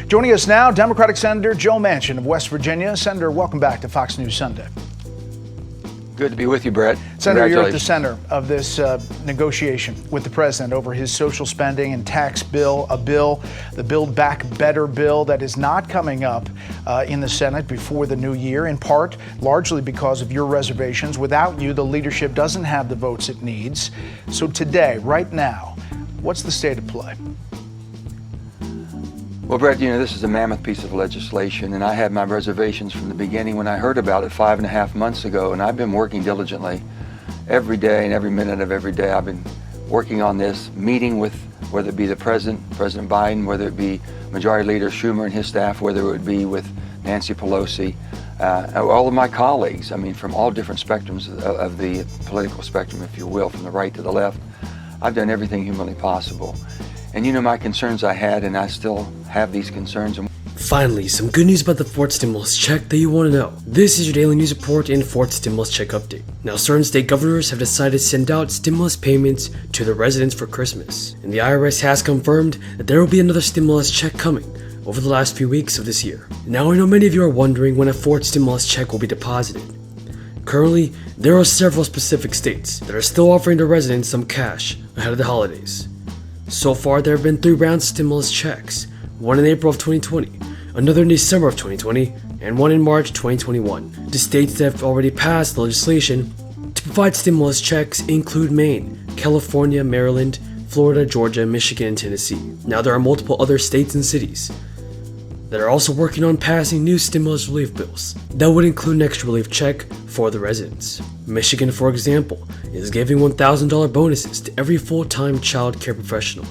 Joining us now, Democratic Senator Joe Manchin of West Virginia. Senator, welcome back to Fox News Sunday. Good to be with you, Brett. Senator, you're at the center of this negotiation with the president over his social spending and tax bill, the Build Back Better bill that is not coming up in the Senate before the new year, in part largely because of your reservations. Without you, the leadership doesn't have the votes it needs. So today, right now, what's the state of play? Well, Brett, this is a mammoth piece of legislation, and I had my reservations from the beginning when I heard about it 5.5 months ago, and I've been working diligently every day and every minute of every day. I've been working on this, meeting with, whether it be the President Biden, whether it be Majority Leader Schumer and his staff, whether it would be with Nancy Pelosi, all of my colleagues, from all different spectrums of the political spectrum, if you will, from the right to the left. I've done everything humanly possible. And my concerns I had, and I still have these concerns. Finally, some good news about the fourth stimulus check that you want to know. This is your daily news report and fourth stimulus check update. Now, certain state governors have decided to send out stimulus payments to their residents for Christmas. And the IRS has confirmed that there will be another stimulus check coming over the last few weeks of this year. Now, I know many of you are wondering when a fourth stimulus check will be deposited. Currently, there are several specific states that are still offering their residents some cash ahead of the holidays. So far, there have been 3 rounds of stimulus checks, one in April of 2020, another in December of 2020, and one in March 2021. The states that have already passed legislation to provide stimulus checks include Maine, California, Maryland, Florida, Georgia, Michigan, and Tennessee. Now, there are multiple other states and cities that are also working on passing new stimulus relief bills that would include an extra relief check for the residents. Michigan, for example, is giving $1,000 bonuses to every full-time child care professional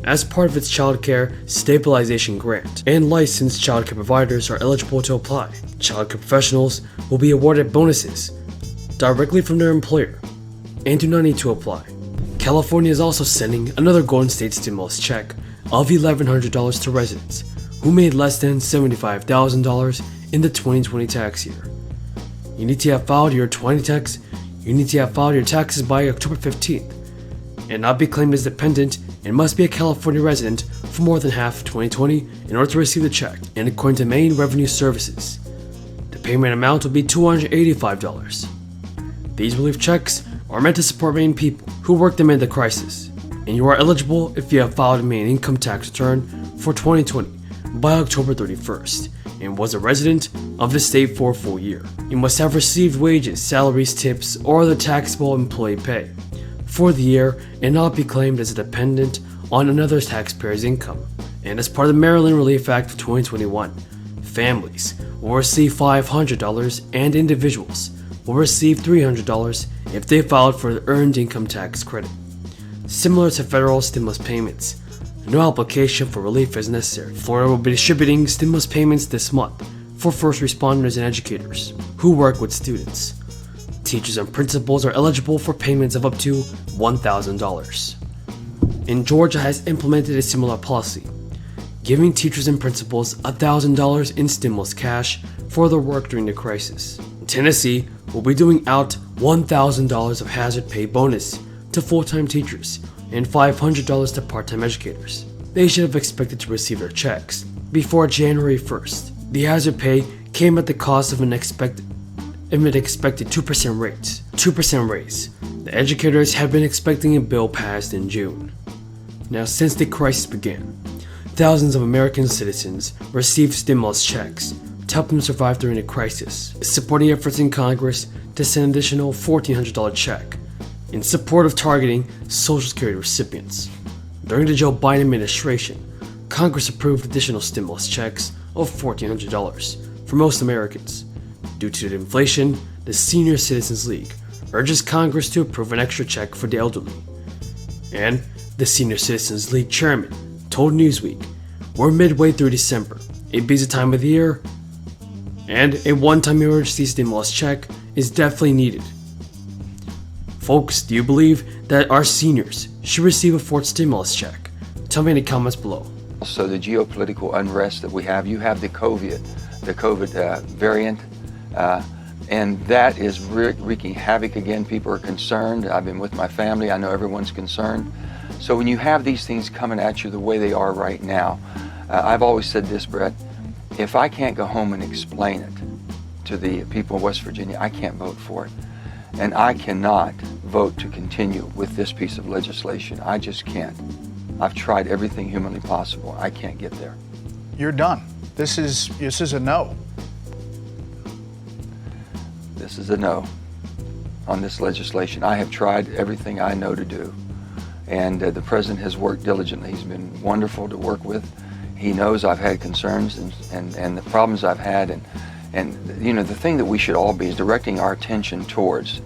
as part of its child care stabilization grant, and licensed child care providers are eligible to apply. Child care professionals will be awarded bonuses directly from their employer and do not need to apply. California is also sending another Golden State stimulus check of $1,100 to residents who made less than $75,000 in the 2020 tax year. You need to have filed your taxes by October 15th and not be claimed as dependent, and must be a California resident for more than half of 2020 in order to receive the check. And according to Maine Revenue Services, the payment amount will be $285. These relief checks are meant to support Maine people who worked amid the crisis, and you are eligible if you have filed a Maine income tax return for 2020 by October 31st and was a resident of the state for a full year. You must have received wages, salaries, tips, or other taxable employee pay for the year and not be claimed as a dependent on another taxpayer's income. And as part of the Maryland Relief Act of 2021, families will receive $500 and individuals will receive $300 if they filed for the Earned Income Tax Credit. Similar to federal stimulus payments, no application for relief is necessary. Florida will be distributing stimulus payments this month for first responders and educators who work with students. Teachers and principals are eligible for payments of up to $1,000. And Georgia has implemented a similar policy, giving teachers and principals $1,000 in stimulus cash for their work during the crisis. Tennessee will be doing out $1,000 of hazard pay bonus to full-time teachers and $500 to part-time educators. They should have expected to receive their checks before January 1st. The hazard pay came at the cost of an expected 2% raise. The educators had been expecting a bill passed in June. Now, since the crisis began, thousands of American citizens received stimulus checks to help them survive during the crisis, supporting efforts in Congress to send an additional $1,400 check in support of targeting Social Security recipients. During the Joe Biden administration, Congress approved additional stimulus checks of $1,400 for most Americans. Due to the inflation, the Senior Citizens League urges Congress to approve an extra check for the elderly. And the Senior Citizens League chairman told Newsweek, "We're midway through December, a busy time of the year, and a one-time emergency stimulus check is definitely needed." Folks, do you believe that our seniors should receive a fourth stimulus check? Tell me in the comments below. Also, the geopolitical unrest that we have, you have the COVID variant, and that is wreaking havoc again. People are concerned. I've been with my family. I know everyone's concerned. So when you have these things coming at you the way they are right now, I've always said this, Brett, if I can't go home and explain it to the people of West Virginia, I can't vote for it. And I cannot vote to continue with this piece of legislation. I just can't. I've tried everything humanly possible. I can't get there. You're done. This is a no. This is a no on this legislation. I have tried everything I know to do. And the president has worked diligently. He's been wonderful to work with. He knows I've had concerns and the problems I've had. And you know, the thing that we should all be is directing our attention towards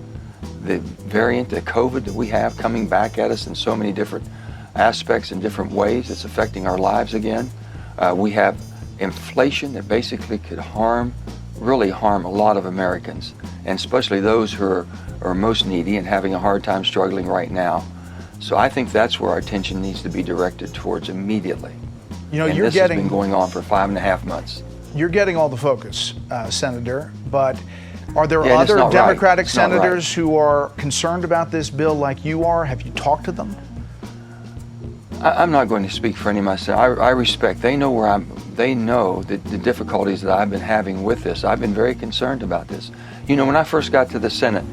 the variant, the COVID that we have coming back at us in so many different aspects and different ways. It's affecting our lives again. We have inflation that basically could really harm a lot of Americans, and especially those who are most needy and having a hard time struggling right now. So I think that's where our attention needs to be directed towards immediately. You know, and you're this getting has been going on for 5.5 months. You're getting all the focus, Senator, but are there Yeah, and it's other not Democratic right. It's not right. senators who are concerned about this bill like you are? Have you talked to them? I'm not going to speak for any of my senators. I respect. They know they know the difficulties that I've been having with this. I've been very concerned about this. You know, when I first got to the Senate,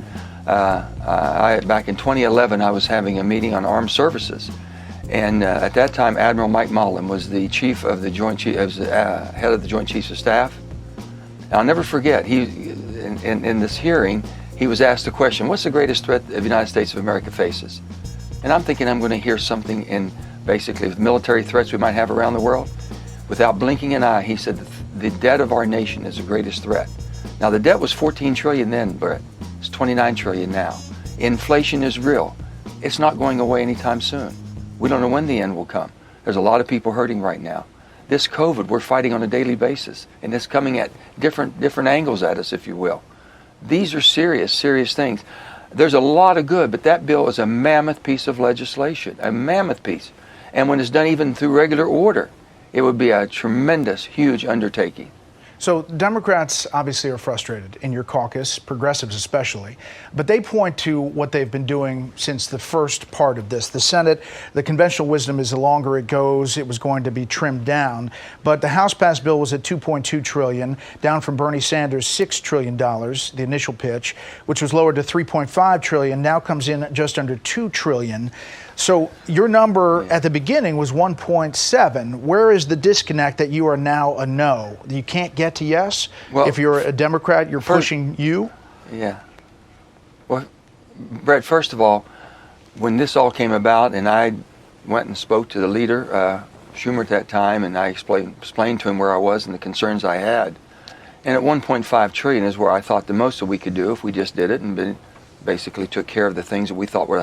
back in 2011, I was having a meeting on armed services, and at that time, Admiral Mike Mullen was the chief of the head of the Joint Chiefs of Staff. And I'll never forget. In this hearing, he was asked the question, "What's the greatest threat the United States of America faces?" And I'm thinking I'm going to hear something in basically military threats we might have around the world. Without blinking an eye, he said the debt of our nation is the greatest threat. Now, the debt was $14 trillion then, Brett. It's $29 trillion now. Inflation is real. It's not going away anytime soon. We don't know when the end will come. There's a lot of people hurting right now. This COVID, we're fighting on a daily basis, and it's coming at different angles at us, if you will. These are serious things. There's a lot of good, but that bill is a mammoth piece of legislation, a mammoth piece. And when it's done even through regular order, it would be a tremendous, huge undertaking. So Democrats obviously are frustrated in your caucus, progressives especially, but they point to what they've been doing since the first part of this. The Senate, the conventional wisdom is the longer it goes, it was going to be trimmed down. But the House passed bill was at $2.2 trillion, down from Bernie Sanders' $6 trillion, the initial pitch, which was lowered to $3.5 trillion, now comes in just under $2 trillion. So your number at the beginning was 1.7. Where is the disconnect that you are now a no? You can't get to yes? Well, if you're a Democrat, you're pushing you? Yeah. Well, Brett, first of all, when this all came about and I went and spoke to the leader, Schumer at that time, and I explained to him where I was and the concerns I had. And at 1.5 trillion is where I thought the most that we could do if we just did it and basically took care of the things that we thought were